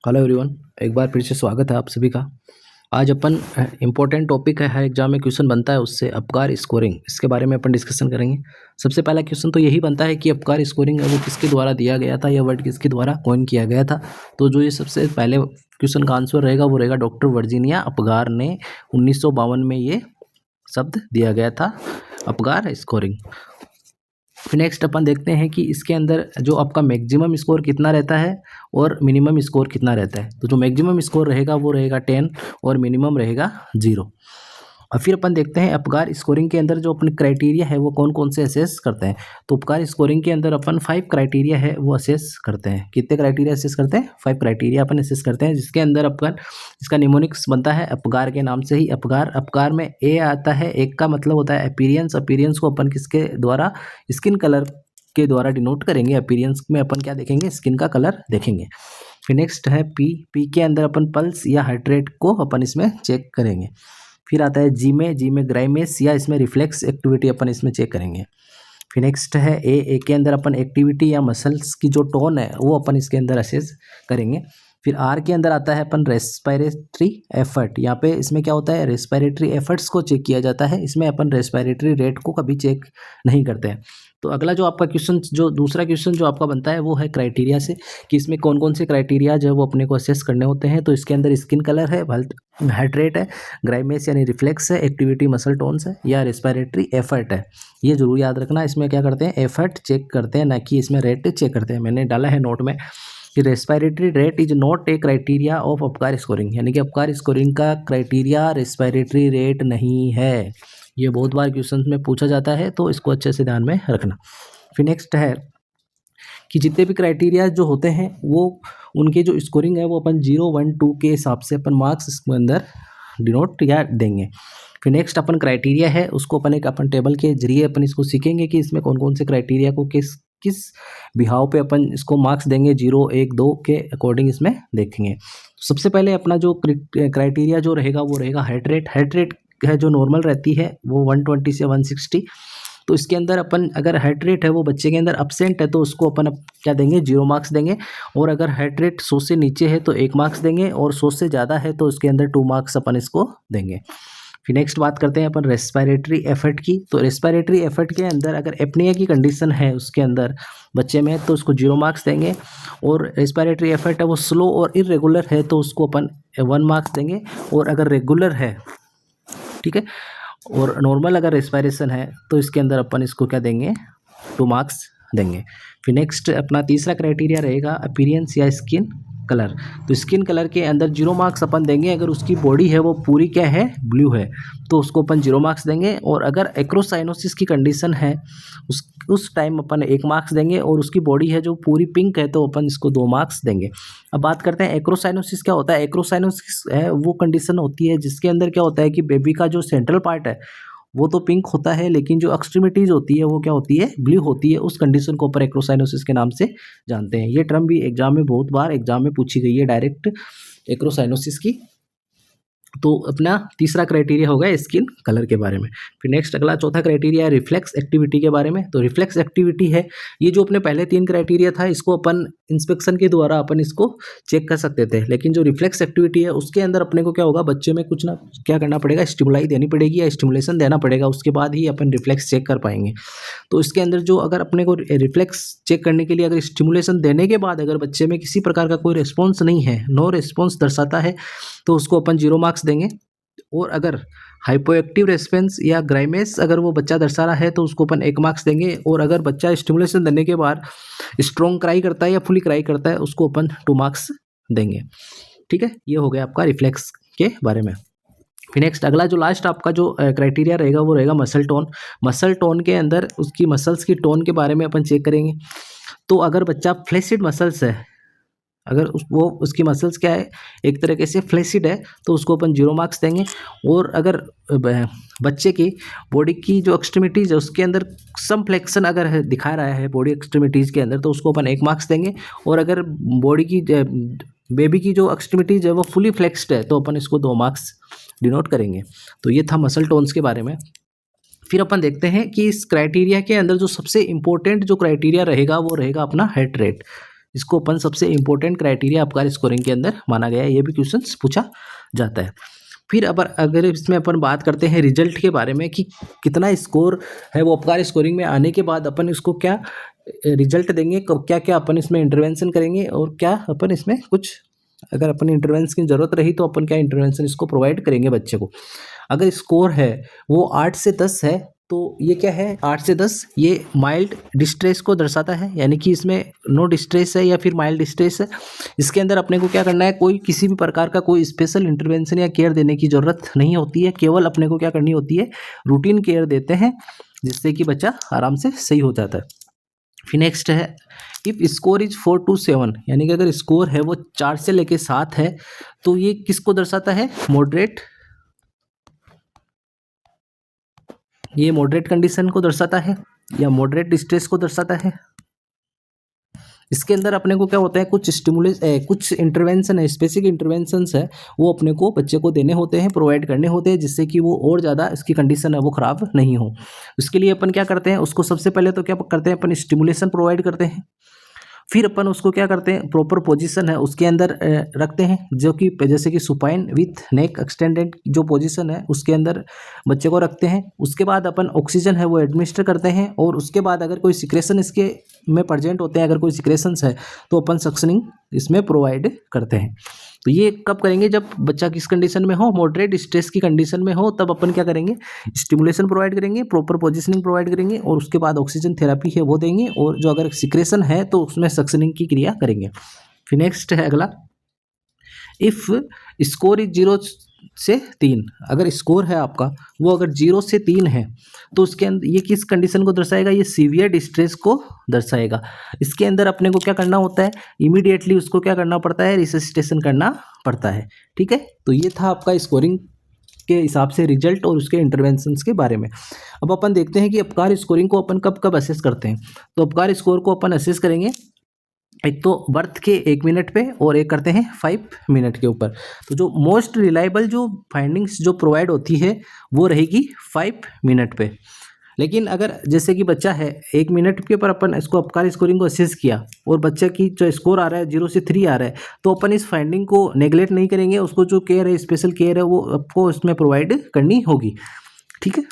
Hello everyone, एक बार फिर से स्वागत है आप सभी का। आज अपन इम्पोर्टेंट टॉपिक है, हर एग्जाम में क्वेश्चन बनता है उससे अपकार स्कोरिंग, इसके बारे में अपन डिस्कशन करेंगे। सबसे पहला क्वेश्चन तो यही बनता है कि अपकार स्कोरिंग है वो किसके द्वारा दिया गया था, यह वर्ड किसके द्वारा कॉइन किया गया था। तो जो ये सबसे पहले क्वेश्चन का आंसर रहेगा वो रहेगा डॉक्टर वर्जीनिया अपगार ने 1952 में ये शब्द दिया गया था, अपगार स्कोरिंग। फिर नेक्स्ट अपन देखते हैं कि इसके अंदर जो आपका मैक्सिमम स्कोर कितना रहता है और मिनिमम स्कोर कितना रहता है। तो जो मैक्सिमम स्कोर रहेगा वो रहेगा 10 और मिनिमम रहेगा 0। और फिर अपन देखते हैं अपगार स्कोरिंग के अंदर जो अपने क्राइटेरिया है वो कौन कौन से असेस करते हैं। तो अपगार स्कोरिंग के अंदर अपन 5 क्राइटेरिया है वो असेस करते हैं। कितने क्राइटेरिया असेस करते हैं? 5 क्राइटेरिया अपन असेस करते हैं, जिसके अंदर अपन इसका निमोनिक्स बनता है अपगार के नाम से ही। अपगार अपगार में ए आता है, एक का मतलब होता है अपीरियंस। अपीरियंस को अपन किसके द्वारा? स्किन कलर के द्वारा डिनोट करेंगे। अपीरियंस में अपन क्या देखेंगे? स्किन का कलर देखेंगे। फिर नेक्स्ट है पी। पी के अंदर अपन पल्स या हार्ट रेट को अपन इसमें चेक करेंगे। फिर आता है जी में ग्राइमेस या इसमें रिफ्लेक्स एक्टिविटी अपन इसमें चेक करेंगे। फिर नेक्स्ट है ए के अंदर अपन एक्टिविटी या मसल्स की जो टोन है वो अपन इसके अंदर असेस करेंगे। फिर आर के अंदर आता है अपन रेस्पिरेटरी एफर्ट। यहाँ पे इसमें क्या होता है? रेस्पिरेटरी एफर्ट्स को चेक किया जाता है, इसमें अपन रेस्पिरेटरी रेट को कभी चेक नहीं करते हैं। तो अगला जो आपका क्वेश्चन, जो दूसरा क्वेश्चन जो आपका बनता है वो है क्राइटेरिया से, कि इसमें कौन कौन से क्राइटेरिया जो है वो अपने को असेस करने होते हैं। तो इसके अंदर स्किन कलर है, हार्ट रेट है, ग्राइमेस यानी रिफ्लेक्स है, एक्टिविटी मसल टोन्स है, या रेस्पिरेटरी एफर्ट है। ये जरूर याद रखना, इसमें क्या करते हैं? एफर्ट चेक करते हैं, ना कि इसमें रेट चेक करते हैं। मैंने डाला है नोट में कि respiratory rate is not a criteria of Apgar scoring, यानी कि अपकार स्कोरिंग का क्राइटेरिया रेस्पिरेटरी रेट नहीं है। ये बहुत बार क्वेश्चन में पूछा जाता है, तो इसको अच्छे से ध्यान में रखना। फिर नेक्स्ट है कि जितने भी क्राइटेरिया जो होते हैं वो उनके जो स्कोरिंग है वो अपन 0, 1, 2 के हिसाब से अपन मार्क्स इसके अंदर डिनोट या देंगे। फिर नेक्स्ट अपन क्राइटेरिया है उसको अपन टेबल के जरिए अपन इसको सीखेंगे कि इसमें कौन कौन से क्राइटेरिया को किस बिहाव पे अपन इसको मार्क्स देंगे, 0, 1, 2 के अकॉर्डिंग इसमें देखेंगे। सबसे पहले अपना जो क्राइटेरिया जो रहेगा वो रहेगा हार्ट रेट। हार्ट रेट है जो नॉर्मल रहती है वो 120 से 160। तो इसके अंदर अपन अगर हार्ट रेट है वो बच्चे के अंदर अपसेंट है तो उसको अपन क्या देंगे? 0 मार्क्स देंगे। और अगर हार्ट रेट 100 से नीचे है तो 1 मार्क्स देंगे, और 100 से ज़्यादा है तो उसके अंदर 2 मार्क्स अपन इसको देंगे। फिर नेक्स्ट बात करते हैं अपन रेस्पिरेटरी एफर्ट की। तो रेस्पिरेटरी एफर्ट के अंदर अगर एपनिया की कंडीशन है उसके अंदर बच्चे में तो उसको 0 मार्क्स देंगे। और रेस्पिरेटरी एफर्ट है वो स्लो और इरेगुलर है तो उसको अपन 1 मार्क्स देंगे। और अगर रेगुलर है, ठीक है, और नॉर्मल अगर रेस्पिरेशन है तो इसके अंदर अपन इसको क्या देंगे? 2 मार्क्स देंगे। फिर नेक्स्ट अपना तीसरा क्राइटेरिया रहेगा अपीरियंस या स्किन कलर। तो स्किन कलर के अंदर 0 मार्क्स अपन देंगे अगर उसकी बॉडी है वो पूरी क्या है? ब्लू है, तो उसको अपन 0 मार्क्स देंगे। और अगर एक्रोसाइनोसिस की कंडीशन है उस टाइम अपन 1 मार्क्स देंगे। और उसकी बॉडी है जो पूरी पिंक है तो अपन इसको 2 मार्क्स देंगे। अब बात करते हैं एक्रोसाइनोसिस क्या होता है। एक्रोसाइनोसिस है वो कंडीशन होती है जिसके अंदर क्या होता है कि बेबी का जो सेंट्रल पार्ट है वो तो पिंक होता है, लेकिन जो एक्सट्रीमिटीज़ होती है वो क्या होती है? ब्लू होती है। उस कंडीशन को ऊपर एक्रोसाइनोसिस के नाम से जानते हैं। ये टर्म भी एग्जाम में बहुत बार एग्जाम में पूछी गई है डायरेक्ट, एक्रोसाइनोसिस की। तो अपना तीसरा क्राइटेरिया होगा स्किन कलर के बारे में। फिर नेक्स्ट अगला चौथा क्राइटेरिया है रिफ्लेक्स एक्टिविटी के बारे में। तो रिफ्लेक्स एक्टिविटी है ये जो अपने पहले 3 क्राइटेरिया था इसको अपन इंस्पेक्शन के द्वारा अपन इसको चेक कर सकते थे, लेकिन जो रिफ्लेक्स एक्टिविटी है उसके अंदर अपने को क्या होगा? बच्चे में कुछ ना क्या करना पड़ेगा? स्टिमुलाई देनी पड़ेगी या स्टिमुलेशन देना पड़ेगा, उसके बाद ही अपन रिफ्लेक्स चेक कर पाएंगे। तो इसके अंदर जो अगर अपने को रिफ्लेक्स चेक करने के लिए अगर स्टिमुलेशन देने के बाद अगर बच्चे में किसी प्रकार का कोई रिस्पॉन्स नहीं है, नो रिस्पॉन्स दर्शाता है, तो उसको अपन 0 मार्क्स देंगे। और अगर हाइपोएक्टिव रेस्पॉन्स या ग्राइमेस अगर वो बच्चा दर्शा रहा है तो उसको अपन 1 मार्क्स देंगे। और अगर बच्चा स्टिमुलेशन देने के बाद स्ट्रॉन्ग क्राई करता है या फुली क्राई करता है उसको अपन 2 मार्क्स देंगे। ठीक है, ये हो गया आपका रिफ्लेक्स के बारे में। फिर नेक्स्ट अगला जो लास्ट आपका जो क्राइटेरिया रहेगा वो रहेगा मसल टोन। मसल टोन के अंदर उसकी मसल्स की टोन के बारे में अपन चेक करेंगे। तो अगर बच्चा फ्लेसिड मसल्स है, अगर उसकी मसल्स क्या है? एक तरीके से फ्लेसिड है तो उसको अपन 0 मार्क्स देंगे। और अगर बच्चे की बॉडी की जो एक्सट्रीमिटीज़ है उसके अंदर सम फ्लेक्शन अगर है दिखा रहा है बॉडी एक्सट्रीमिटीज़ के अंदर तो उसको अपन 1 मार्क्स देंगे। और अगर बॉडी की बेबी की जो एक्सट्रीमिटीज़ है वो फुली फ्लेक्स्ड है तो अपन इसको 2 मार्क्स डिनोट करेंगे। तो ये था मसल टोन्स के बारे में। फिर अपन देखते हैं कि इस क्राइटेरिया के अंदर जो सबसे इम्पोर्टेंट जो क्राइटेरिया रहेगा वो रहेगा अपना हार्ट रेट। इसको अपन सबसे इंपॉर्टेंट क्राइटेरिया अपकार स्कोरिंग के अंदर माना गया है। ये भी क्वेश्चन पूछा जाता है। फिर अगर इसमें अपन बात करते हैं रिजल्ट के बारे में कि कितना स्कोर है वो अपकार स्कोरिंग में आने के बाद अपन इसको क्या रिजल्ट देंगे, क्या क्या अपन इसमें इंटरवेंशन करेंगे और क्या अपन इसमें कुछ अगर अपन इंटरवेंशन की ज़रूरत रही तो अपन क्या इंटरवेंशन इसको प्रोवाइड करेंगे बच्चे को। अगर स्कोर है वो 8 से 10 है तो ये क्या है, 8 से 10 ये माइल्ड डिस्ट्रेस को दर्शाता है, यानी कि इसमें नो डिस्ट्रेस है या फिर माइल्ड डिस्ट्रेस है। इसके अंदर अपने को क्या करना है, कोई किसी भी प्रकार का कोई स्पेशल इंटरवेंशन या केयर देने की ज़रूरत नहीं होती है, केवल अपने को क्या करनी होती है, रूटीन केयर देते हैं जिससे कि बच्चा आराम से सही हो जाता है। फिर नेक्स्ट है इफ़ स्कोर इज 4 to 7, यानी कि अगर स्कोर है वो 4 से लेके 7 है तो ये किसको दर्शाता है, मॉडरेट, ये मॉडरेट कंडीशन को दर्शाता है या मॉडरेट डिस्ट्रेस को दर्शाता है। इसके अंदर अपने को क्या होता है, कुछ इंटरवेंशन है, स्पेसिफिक इंटरवेंशंस है वो अपने को बच्चे को देने होते हैं, प्रोवाइड करने होते हैं जिससे कि वो और ज़्यादा इसकी कंडीशन है वो ख़राब नहीं हो। उसके लिए अपन क्या करते हैं, उसको सबसे पहले तो क्या करते हैं, अपन स्टिमुलेशन प्रोवाइड करते हैं। फिर अपन उसको क्या करते हैं, प्रॉपर पोजीशन है उसके अंदर रखते हैं, जो कि जैसे कि सुपाइन विथ नेक एक्सटेंडेड जो पोजीशन है उसके अंदर बच्चे को रखते हैं। उसके बाद अपन ऑक्सीजन है वो एडमिनिस्टर करते हैं और उसके बाद अगर कोई सिक्रेशन इसके में प्रेजेंट होते हैं, अगर कोई सिक्रेशंस है तो अपन सक्शनिंग इसमें प्रोवाइड करते हैं। तो ये कब करेंगे, जब बच्चा किस कंडीशन में हो, मॉडरेट स्ट्रेस की कंडीशन में हो, तब अपन क्या करेंगे, स्टिमुलेशन प्रोवाइड करेंगे, प्रॉपर पोजीशनिंग प्रोवाइड करेंगे और उसके बाद ऑक्सीजन थेरेपी है वो देंगे और जो अगर सिक्रेशन है तो उसमें सक्शनिंग की क्रिया करेंगे। फिर नेक्स्ट है अगला, इफ़ स्कोर इज 0 से 3, अगर स्कोर है आपका वो अगर 0 से 3 है तो उसके अंदर ये किस कंडीशन को दर्शाएगा, ये सीवियर डिस्ट्रेस को दर्शाएगा। इसके अंदर अपने को क्या करना होता है, इमीडिएटली उसको क्या करना पड़ता है, रिससिटेशन करना पड़ता है। ठीक है, तो ये था आपका स्कोरिंग के हिसाब से रिजल्ट और उसके इंटरवेंशंस के बारे में। अब अपन देखते हैं कि अपकार स्कोरिंग को अपन कब कब असेस करते हैं। तो अपकार स्कोर को अपन असेस करेंगे एक तो बर्थ के 1 मिनट पे और एक करते हैं 5 मिनट के ऊपर। तो जो मोस्ट रिलायबल जो फाइंडिंग्स जो प्रोवाइड होती है वो रहेगी 5 मिनट पे। लेकिन अगर जैसे कि बच्चा है 1 मिनट के ऊपर अपन इसको अपकार स्कोरिंग को असेस किया और बच्चे की जो स्कोर आ रहा है 0 से 3 आ रहा है, तो अपन इस फाइंडिंग को नेगलेक्ट नहीं करेंगे, उसको जो केयर है, स्पेशल केयर है वो आपको इसमें प्रोवाइड करनी होगी। ठीक है,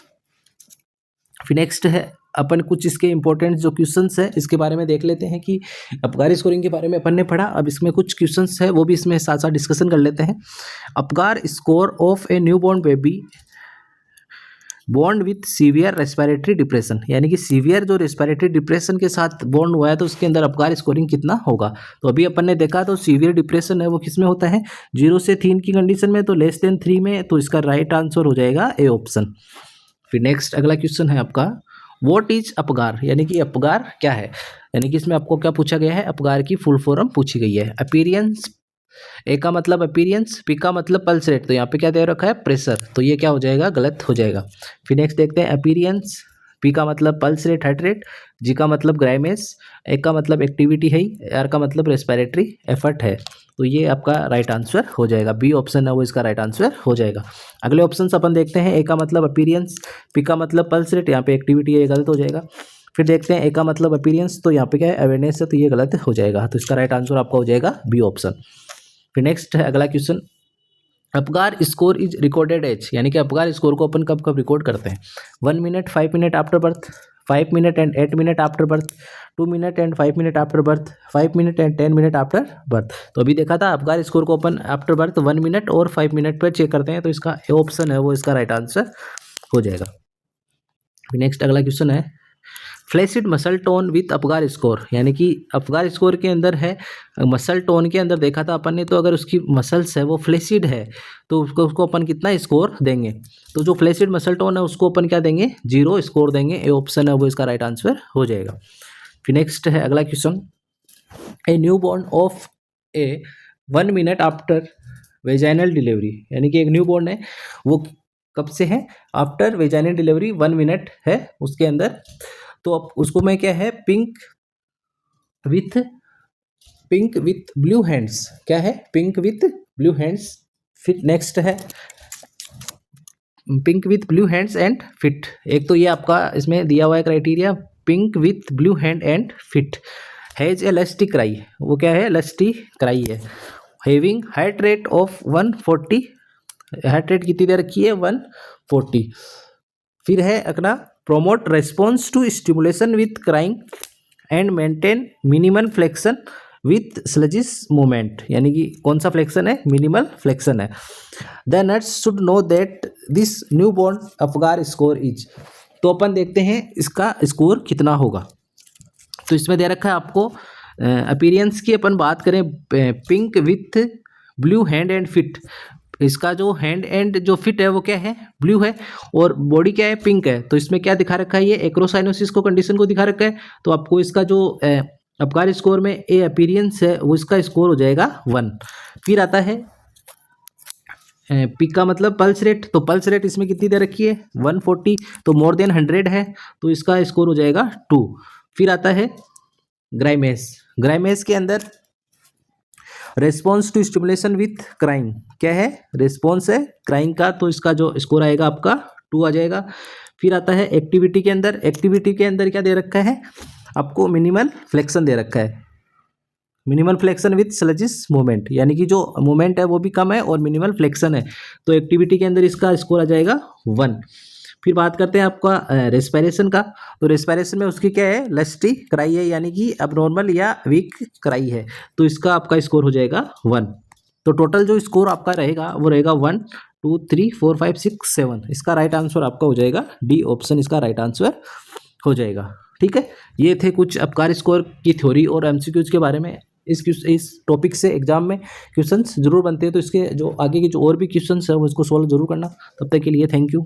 फिर नेक्स्ट है अपन कुछ इसके इंपॉर्टेंट जो क्वेश्चंस है इसके बारे में देख लेते हैं कि अपकार स्कोरिंग के बारे में अपन ने पढ़ा, अब इसमें कुछ क्वेश्चंस है वो भी इसमें साथ साथ डिस्कशन कर लेते हैं। Apgar score of a newborn baby बॉन्ड विथ सीवियर रेस्पिरेटरी डिप्रेशन, यानी कि सीवियर जो रेस्पिरेटरी डिप्रेशन के साथ बॉन्ड हुआ है तो उसके अंदर अपकार स्कोरिंग कितना होगा। तो अभी अपन ने देखा तो सीवियर डिप्रेशन है वो किस में होता है, 0 से 3 की कंडीशन में, तो लेस देन 3 में, तो इसका राइट आंसर हो जाएगा ए ऑप्शन। फिर नेक्स्ट अगला क्वेश्चन है आपका, व्हाट इज अपगार, यानी कि अपगार क्या है, यानी कि इसमें आपको क्या पूछा गया है, अपगार की फुल फॉर्म पूछी गई है। अपीरियंस, ए का मतलब अपीरियंस, पी का मतलब पल्स रेट, तो यहाँ पे क्या दे रखा है, प्रेशर, तो ये क्या हो जाएगा, गलत हो जाएगा। फिर नेक्स्ट देखते हैं, अपीरियंस, पी का मतलब पल्स रेट हार्ट रेट, जी का मतलब ग्राइमेस, ए का मतलब एक्टिविटी है, आर का मतलब रेस्पिरेटरी एफर्ट है, तो ये आपका राइट आंसर हो जाएगा, बी ऑप्शन है वो इसका राइट आंसर हो जाएगा। अगले ऑप्शन अपन देखते हैं, ए का मतलब अपीरियंस, पी का मतलब पल्स रेट, यहाँ पे एक्टिविटी है, ये गलत हो जाएगा। फिर देखते हैं, ए का मतलब अपीरियंस, तो यहाँ पे क्या है, अवेयरनेस है, तो ये गलत हो जाएगा, तो इसका राइट आंसर आपका हो जाएगा बी ऑप्शन। फिर नेक्स्ट है अगला question, Apgar score is recorded as, यानी कि अपगार स्कोर को अपन कब कब रिकॉर्ड करते हैं, 1 minute 5 minute after birth, 5 minute and 8 minute after birth, 2 minute and 5 minute after birth, 5 minute and 10 minute after birth. तो अभी देखा था अपगार स्कोर को अपन आफ्टर बर्थ 1 मिनट और 5 मिनट पर चेक करते हैं, तो इसका ए ऑप्शन है वो इसका राइट आंसर हो जाएगा। नेक्स्ट अगला क्वेश्चन है, flaccid muscle tone with Apgar score, यानी कि अपगार स्कोर के अंदर है मसल टोन के अंदर देखा था अपन ने, तो अगर उसकी मसल्स है वो फ्लैसिड है तो उसको अपन कितना स्कोर देंगे, तो जो फ्लैसिड मसल टोन है उसको अपन क्या देंगे, 0 स्कोर देंगे, ए ऑप्शन है वो इसका राइट आंसर हो जाएगा। फिर नेक्स्ट है अगला question, a new born of A 1 minute after vaginal delivery, यानी कि एक न्यू बॉर्न है वो कब से है, आफ्टर वेजाइनल डिलीवरी 1 मिनट है उसके अंदर, तो अब उसको मैं क्या है, पिंक विथ ब्लू हैंड्स, क्या है, पिंक विथ ब्लू हैंड्स। फिर नेक्स्ट है pink with blue hands and feet, एक तो ये आपका इसमें दिया हुआ है criteria, pink with blue hand and feet has a lusty cry, वो क्या है, लस्टी क्राई है। Having heart rate of 140, heart rate कितनी दे रखी है, 140। फिर है अपना prompt response to stimulation with crying and maintain minimal flexion with sluggish movement, यानी कि कौन सा फ्लेक्शन है, मिनिमल फ्लेक्शन है। The nurse should know that this new born Apgar score is, तो अपन देखते हैं इसका स्कोर कितना होगा। तो इसमें दे रखा है आपको अपीयरेंस की अपन बात करें, pink with blue hand and fit, इसका जो हैंड एंड जो फिट है वो क्या है, ब्लू है, और बॉडी क्या है, पिंक है। तो इसमें क्या दिखा रखा है, ये एक्रोसाइनोसिस को कंडीशन को दिखा रखा है। तो आपको इसका जो अपकार स्कोर में ए अपीयरेंस है वो इसका स्कोर हो जाएगा 1। फिर आता है पिक का मतलब पल्स रेट, तो पल्स रेट इसमें कितनी दे रखी है, 140, तो मोर देन 100 है, तो इसका स्कोर हो जाएगा 2। फिर आता है ग्राइमेस, ग्राइमेस के अंदर response to stimulation with crying, क्या है, रेस्पॉन्स है क्राइंग का, तो इसका जो स्कोर आएगा आपका 2 आ जाएगा। फिर आता है एक्टिविटी के अंदर, एक्टिविटी के अंदर क्या दे रखा है आपको, मिनिमल फ्लेक्शन दे रखा है, minimal flexion with sluggish movement, यानी कि जो मूवमेंट है वो भी कम है और मिनिमल फ्लेक्शन है, तो एक्टिविटी के अंदर इसका स्कोर आ जाएगा 1। फिर बात करते हैं आपका रेस्पिरेशन का, तो रेस्पिरेशन में उसकी क्या है, लस्टी क्राई है, यानी कि अब नॉर्मल या वीक क्राई है, तो इसका आपका स्कोर हो जाएगा 1। तो टोटल जो स्कोर आपका रहेगा वो रहेगा 1 2 3 4 5 6 7, इसका राइट आंसर आपका हो जाएगा डी ऑप्शन, इसका राइट आंसर हो जाएगा। ठीक है, ये थे कुछ अपकार स्कोर की थ्योरी और एमसीक्यूज के बारे में। इस टॉपिक से एग्जाम में क्वेश्चंस जरूर बनते हैं, तो इसके जो आगे के जो और भी क्वेश्चंस है वो इसको सॉल्व जरूर करना। तब तक के लिए थैंक यू।